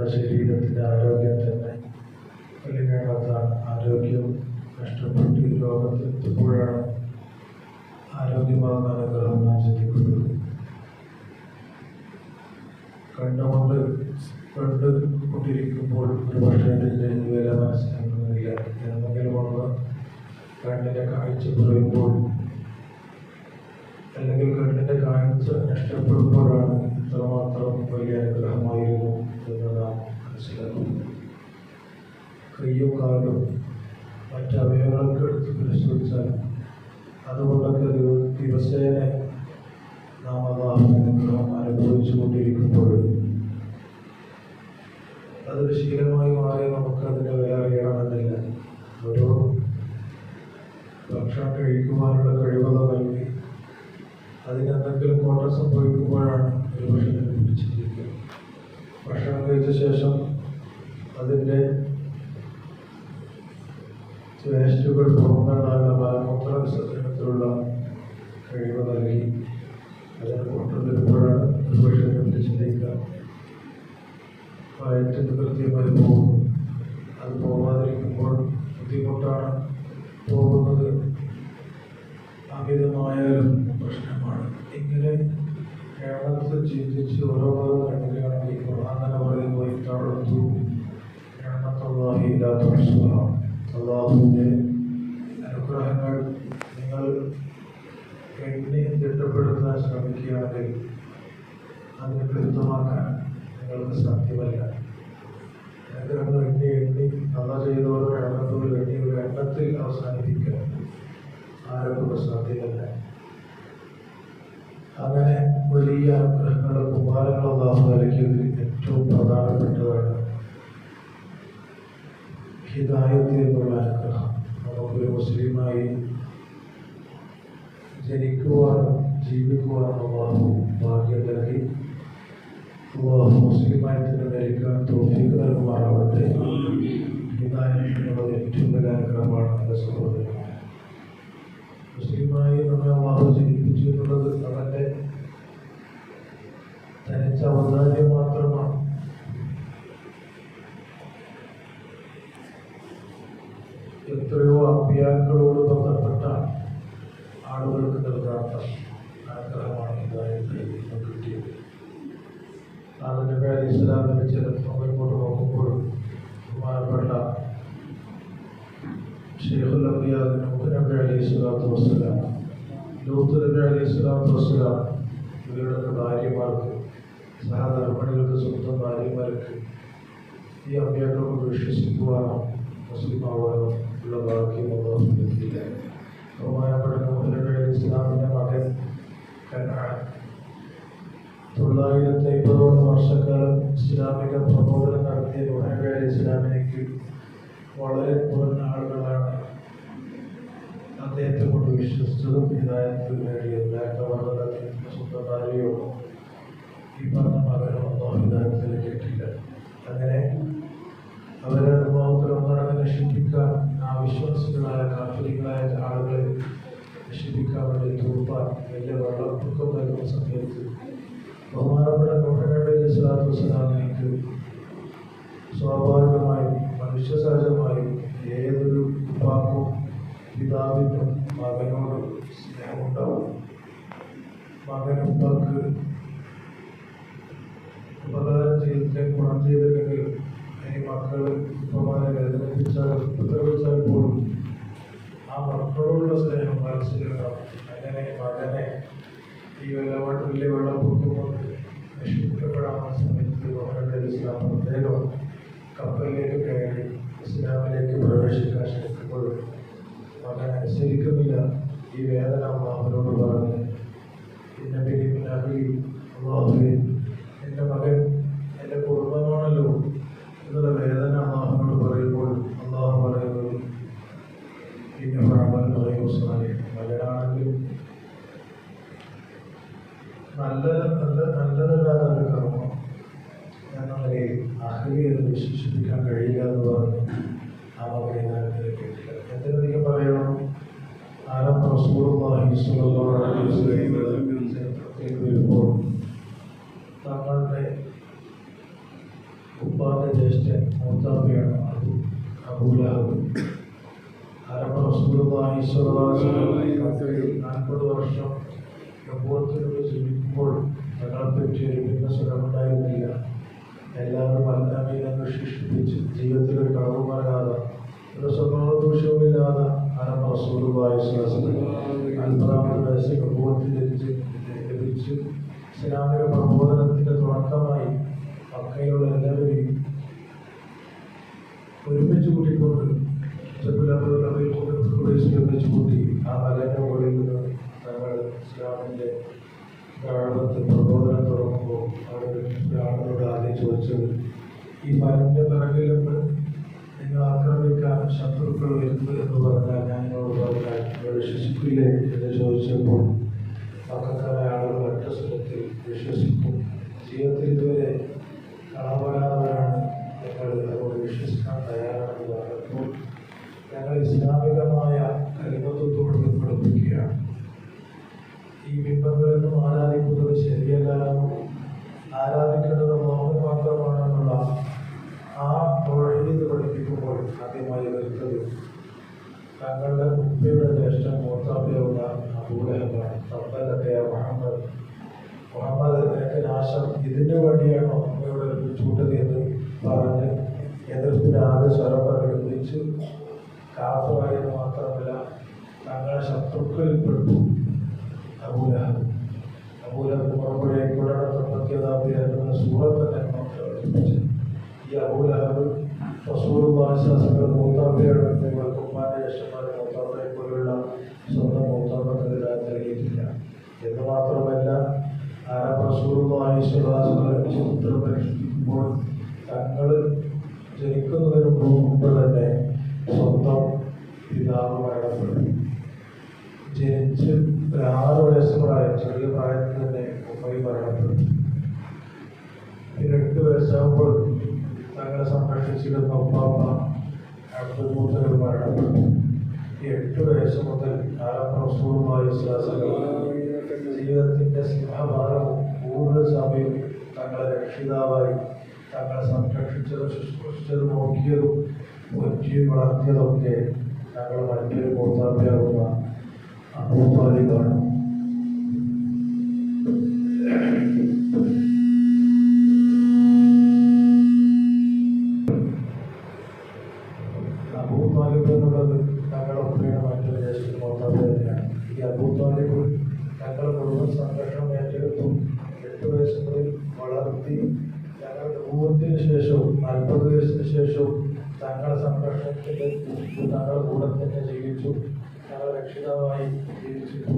നമ്മുടെ ശരീരത്തിൻ്റെ ആരോഗ്യം തന്നെ വലിയ ആരോഗ്യം നഷ്ടപ്പെട്ട് രോഗത്തെത്തുമ്പോഴാണ് ആരോഗ്യമാകുന്ന അനുഗ്രഹം നാം ചിന്തിക്കുന്നത്. കണ്ടുകൊണ്ട് കൊണ്ടിരിക്കുമ്പോൾ ഒരു പക്ഷേ അതിൻ്റെ വില മനസ്സിലാക്കുന്നില്ല. എന്തെങ്കിലും ഒന്ന് കണ്ണിൻ്റെ കാഴ്ച കുറയുമ്പോൾ അല്ലെങ്കിൽ കണ്ണിൻ്റെ കാഴ്ച നഷ്ടപ്പെടുമ്പോഴാണ് ഇത്രമാത്രം വലിയ അനുഗ്രഹമായിരുന്നു എന്ന് നാം മനസ്സിലാക്കുന്നു. കയ്യും കാലും മറ്റ് അവയവങ്ങൾക്ക് എടുത്ത് പരിശോധിച്ചാൽ അതുകൊണ്ടൊക്കെ ദിവസേന നാം അനുഗ്രഹം അനുഭവിച്ചു കൊണ്ടിരിക്കുമ്പോൾ അതൊരു ശീലമായി മാറി നമുക്ക് അതിൻ്റെ വില അറിയണമെന്നില്ല. ഓരോ ഭക്ഷണം കഴിക്കുവാനുള്ള കഴിവത നൽകി അതിനെന്തെങ്കിലും കോട്ടം സംഭവിക്കുമ്പോഴാണ് ഒരു ഭക്ഷണം പിടിച്ചിരിക്കുക. ഭക്ഷണം കഴിച്ച ശേഷം അതിൻ്റെ വേസ്റ്റുകൾ പുറമേണ്ടാകുന്ന മലമൂത്ര വിസർജനത്തിലുള്ള കഴിവ് നൽകി അതിനെ കൊണ്ടുവരുമ്പോഴാണ് ഒരു ഭക്ഷണം പിടിച്ചിരിക്കുക. വയറ്റിന് കൃത്യമായി പോകും. അത് പോകാതിരിക്കുമ്പോൾ ബുദ്ധിമുട്ടാണ്. പോകുന്നത് അമിതമായ പ്രശ്നമാണ്. ഇങ്ങനെ കേരളത്തിൽ ചിന്തിച്ച് ഓരോ കണ്ടിക്കുകയാണെങ്കിൽ ഖുർആൻ പറയുന്നത് ഇത്തടത്തു ഇല്ലാത്ത അള്ളാഹുവിൻ്റെ അനുഗ്രഹങ്ങൾ നിങ്ങൾ എണ്ണി തിട്ടപ്പെടുത്താൻ ശ്രമിക്കുകയാണെങ്കിൽ അതിനെ കൃത്യമാക്കാൻ നിങ്ങൾക്ക് സാധ്യമല്ല. അനുഗ്രഹങ്ങൾ എണ്ണി നല്ല ചെയ്തവരോ എണ്ണത്തിൽ എണ്ണി ഒരു എണ്ണത്തിൽ അവസാനിപ്പിക്കാൻ ആരോഗ്യ സാധ്യമല്ല. അങ്ങനെ വലിയ അനുഗ്രഹങ്ങളും ഉപകാരങ്ങളും അള്ളാഹു നൽകിയതിൽ ഏറ്റവും പ്രധാനപ്പെട്ടതാണ് ഹിദായത്ത് എന്നുള്ള അനുഗ്രഹം. നമുക്കൊരു മുസ്ലിമായി ജനിക്കുവാനും ജീവിക്കുവാനും അള്ളാഹു ഭാഗ്യം നൽകി. അള്ളാഹു മുസ്ലിമായി തന്നെ മരിക്കാൻ തൗഫീഖ് നൽകുമാറാവട്ടെ. ഹിദായത്ത് എന്നുള്ളത് ഏറ്റവും വലിയ അനുഗ്രഹമാണ് എൻ്റെ സഹോദരൻ. മുസ്ലിമായി നമ്മെ അള്ളാഹു ജനിപ്പിച്ചു എന്നുള്ളത് അവൻ്റെ തനിച്ച ഔദാര്യം മാത്രമാണ്. എത്രയോ അമ്പിയാക്കളോട് ബന്ധപ്പെട്ട ആളുകൾക്ക് നൽകാത്ത അനുഗ്രഹമാണ് ഹിദായത്ത് കിട്ടിയത്. ആദം നബി അലൈഹി ഇസ്ലാമിൻ്റെ ചരിത്രം കൊണ്ട് നോക്കുമ്പോൾ ബഹുമാനപ്പെട്ട ഷെയ്ഖുൽ അംബിയാ നൂഹ് നബി അലൈഹി സ്വലാത്തു വസ്സലാം, ലൂത്ത് നബി അലൈഹി സ്വലാത്തു വസ്സലാം ഇവരുടെ ഭാര്യമാർക്ക്, സഹധർമ്മിണികൾക്ക്, സ്വന്തം ഭാര്യമാർക്ക് ഈ അമ്പിയാക്കളെ കൊണ്ട് വിശ്വസിക്കുവാനോ മുസ്ലിമാവാനോ ഉള്ള ഭാഗ്യം അല്ലാഹു നൽകിയില്ല. ബഹുമാനപ്പെട്ട നൂഹ് നബി അലൈഹി ഇസ്ലാമിൻ്റെ മകൻ കനാൻ 950 വർഷക്കാലം ഇസ്ലാമിക പ്രബോധനം നടത്തിയ നൂഹ് നബി അലൈഹി ഇസ്ലാമിലേക്ക് വളരെ കുറഞ്ഞ ആളുകളാണ് അദ്ദേഹത്തെ കൊണ്ട് വിശ്വസിച്ചതും ഹിദായത്ത് നേടിയത്. നേരത്തെ പറഞ്ഞത് സ്വന്തം ഭാര്യയോ ഈ പറഞ്ഞ മകനോ അല്ലാഹു ഹിദായത്ത് നൽകിയിട്ടില്ല. അങ്ങനെ അവരെ അനുഭവത്തിലൊന്നാണ് നശിപ്പിക്കാൻ, ആ വിശ്വാസികളായ കാഫിറുകളായ ആളുകളെ നശിപ്പിക്കാൻ വേണ്ടി തൂപ്പാൻ വലിയ വെള്ളപ്പൊക്കം നൽകുന്ന സമയത്ത് ബഹുമാനപ്പെട്ട നൂഹ് നബി അലൈഹി സ്വലാത്തു വസ്സലാമിലേക്ക് സ്വാഭാവികമായും മനുഷ്യ സഹജമായും ഏതൊരു ഉപ്പാക്കും പിതാവിനും മകനോട് സ്നേഹമുണ്ടാവും. മകൻ ഉപ്പാക്ക് ഉപകാരം ചെയ്തില്ലെങ്കിൽ, ഗുണം ചെയ്തില്ലെങ്കിൽ, ഇനി മക്കൾ ഉപ്പമാരെ വേദനിപ്പിച്ചാൽ ഉപദ്രവിച്ചാൽ പോലും ആ മക്കളോടുള്ള സ്നേഹം മനസ്സിലുണ്ടാവും. അങ്ങനെ മകനെ ഈ വലിയ വെള്ളപ്പൊക്കം കൊണ്ട് നശിപ്പിക്കപ്പെടാവുന്ന സമയത്ത് മുഹമ്മദ് ഇസ്ലാം പ്രത്യേകം കപ്പലിലേക്ക് കയറി ഇസ്ലാമിലേക്ക് പ്രവേശിക്കാൻ ശ്രമിക്കുമ്പോൾ മകൻ അനുസരിക്കുന്നില്ല. ഈ വേദന അള്ളാഹുവിനോട് പറഞ്ഞ് അള്ളാഹുവേ, എൻ്റെ മകൻ എൻ്റെ കുടുംബമാണല്ലോ എന്നുള്ള വേദന അള്ളാഹുവിനോട് പറയുമ്പോൾ അള്ളാഹു പറയുന്നത് മകനാണെങ്കിലും നല്ലതല്ലാതെ ഒരു കർമ്മം എന്നുള്ള അഹ്ലി എന്ന് വിശേഷിപ്പിക്കാൻ കഴിയില്ല എന്ന് പറഞ്ഞ് ആ മകനെ കേട്ടില്ല. എന്തിനധികം പറയണം, ആരം റസൂലുള്ളാഹി സ്വല്ലല്ലാഹു അലൈഹി വസല്ലം വരുമ്പോൾ തങ്ങളുടെ ഉപ്പാന്റെ മൂത്താപ്പയാണ് അബൂലഹബ്. അരബ് റസൂലുള്ളാഹി സ്വല്ലല്ലാഹു അലൈഹി വസല്ലം 40 വർഷം നബുവത്തിലൂടെ ജീവിക്കുമ്പോൾ തങ്ങളെപ്പറ്റി ഒരു ഭിന്ന സ്വരമുണ്ടായിരുന്നില്ല. എല്ലാവരും അല്ലാമീനെന്ന് വിശേഷിപ്പിച്ച് ജീവിതത്തിൽ ഒരു കളവ് പറയാതെ ഒരു സ്വഭാവദൂഷ്യവുമില്ലാതെ അരബ് റസൂലുള്ളാഹി സ്വല്ലല്ലാഹു അലൈഹി വസല്ലം 40 വയസ്സിൽ നബുവത്തിൽ ലഭിച്ച് ഇസ്ലാമിക പ്രബോധനത്തിന്റെ തുടക്കമായി മക്കയിലുള്ള എല്ലാവരെയും ഒരുമിച്ച് കൂട്ടിക്കൊണ്ട് ഒരുമിച്ച് കൂട്ടി ആ മലയുടെ മുകളിൽ നിന്ന് ഞങ്ങൾ ഇസ്ലാമിൻ്റെ പ്രബോധനം തുടങ്ങുമ്പോൾ അവർ ആളുകളോട് ആദ്യം ചോദിച്ചത്, ഈ മലന്റെ പിറകിൽ നിന്ന് നിങ്ങൾ ആക്രമിക്കാൻ ശത്രുക്കൾ വരുന്നു എന്ന് പറഞ്ഞാൽ ഞങ്ങളോട് പറഞ്ഞാൽ നിങ്ങൾ വിശ്വസിക്കില്ലേ എന്ന് ചോദിച്ചപ്പോൾ പക്കക്കാരായ ആളുകൾ ഒറ്റ സ്വരത്തിൽ വിശ്വസിക്കും, ജീവിതത്തിൽ ഇതുവരെ കളവരാതവരാണ്, ഞങ്ങൾ അതോട് വിശ്വസിക്കാൻ തയ്യാറാണെന്ന് പറഞ്ഞപ്പോൾ ഞങ്ങൾ ഇസ്ലാമികമായ കലിമത്വത്തോട് പഠിപ്പിക്കുകയാണ്. ഈ ബിംബങ്ങളെന്നും ആരാധിക്കുന്നത് ശരിയല്ലാന്നും ആരാധിക്കേണ്ടത് അല്ലാഹു മാത്രമാണെന്നുള്ള ആ തൗഹീദ് പഠിപ്പിക്കുമ്പോൾ ആദ്യമായി വരുന്നത് തങ്ങളുടെ ഉപ്പയുടെ ജ്യേഷ്ഠൻ മൂത്താപ്പയുള്ള അബൂലഹബാണ്. തബ്ബലക മുഹമ്മദ് നിനക്ക് നാശം, ഇതിനു വേണ്ടിയാണോ അമ്മയുടെ ചൂട്ടത് എന്ന് പറഞ്ഞ് എതിർപ്പിന് ആദ്യ സ്വരം പ്രകടിപ്പിച്ച് കാഫറായെന്ന് മാത്രമല്ല തങ്ങളുടെ ശത്രുക്കളിൽപ്പെട്ടു അബൂലഹബ് മറുപടി എന്ന സൂറത്ത് തന്നെ പഠിപ്പിച്ചു. ഈ അബൂലഹബ് റസൂലുള്ളാഹി സ്വല്ലല്ലാഹു അലൈഹി വസല്ലം മൂത്താപ്പയുടെ ഉമ്മാന്റെ ജ്യേഷ്ഠന്മാരെ മൂത്താപ്പയെ പോലുള്ള സ്വന്തം മൂത്താപ്പക്കെതിരായി നൽകിയിട്ടില്ല എന്ന് മാത്രമല്ല അരബ് റസൂലുള്ളാഹി സ്വല്ലല്ലാഹു അലൈഹി വസല്ലം ചരിത്രം പരിശോധിക്കുമ്പോൾ തങ്ങൾ ജനിക്കുന്നതിന് മുമ്പ് തന്നെ സ്വന്തം പിതാവ് മരണപ്പെട്ടു. ജനിച്ച് ഒരു 6 വയസ്സ് പ്രായം, ചെറിയ പ്രായത്തിൽ തന്നെ ഉമ്മയും മരണപ്പെട്ടു. പിന്നെ 8 വയസ്സാകുമ്പോൾ തങ്ങളെ സംരക്ഷിച്ചിരുന്ന ഉപ്പാപ്പ അബ്ദുൽ മുത്തലിബ് മരണപ്പെട്ടു. ഈ 8 വയസ്സ് മുതൽ അരബ് റസൂലുള്ളാഹി സ്വല്ലല്ലാഹു അലൈഹി വസല്ലം ജീവിതത്തിന്റെ സിംഹഭാഗവും കൂടുതൽ സമയം തങ്ങളെ രക്ഷിതാവായി തങ്ങളെ സംരക്ഷിച്ചതും ശുശ്രൂഷിച്ചതും നോക്കിയതും ഒറ്റയും വളർത്തിയതൊക്കെ തങ്ങൾ മറ്റൊരു മൂത്താപ്പയാകുന്ന അബൂ ത്വാലിബാണ്. അബൂ ത്വാലിബ് എന്നുള്ളത് തങ്ങളുടെ ഉപ്പയുടെ മറ്റൊരു ജ്യേഷ്ഠൻ മൂത്താപ്പ തന്നെയാണ്. ഈ അബൂ ത്വാലിബ് തങ്ങളുടെ കുടുംബ സംരക്ഷണം ഏറ്റെടുത്തു. 8 വയസ്സ് മുതൽ വളർത്തി തങ്ങളുടെ നബുവത്തിന് ശേഷവും 40 വയസ്സിന് ശേഷവും തങ്ങളുടെ സംരക്ഷണത്തിന്റെ തങ്ങളുടെ കൂടെ തന്നെ ജീവിച്ചു. തങ്ങളുടെ രക്ഷിതാവായി ജീവിച്ചിട്ടു.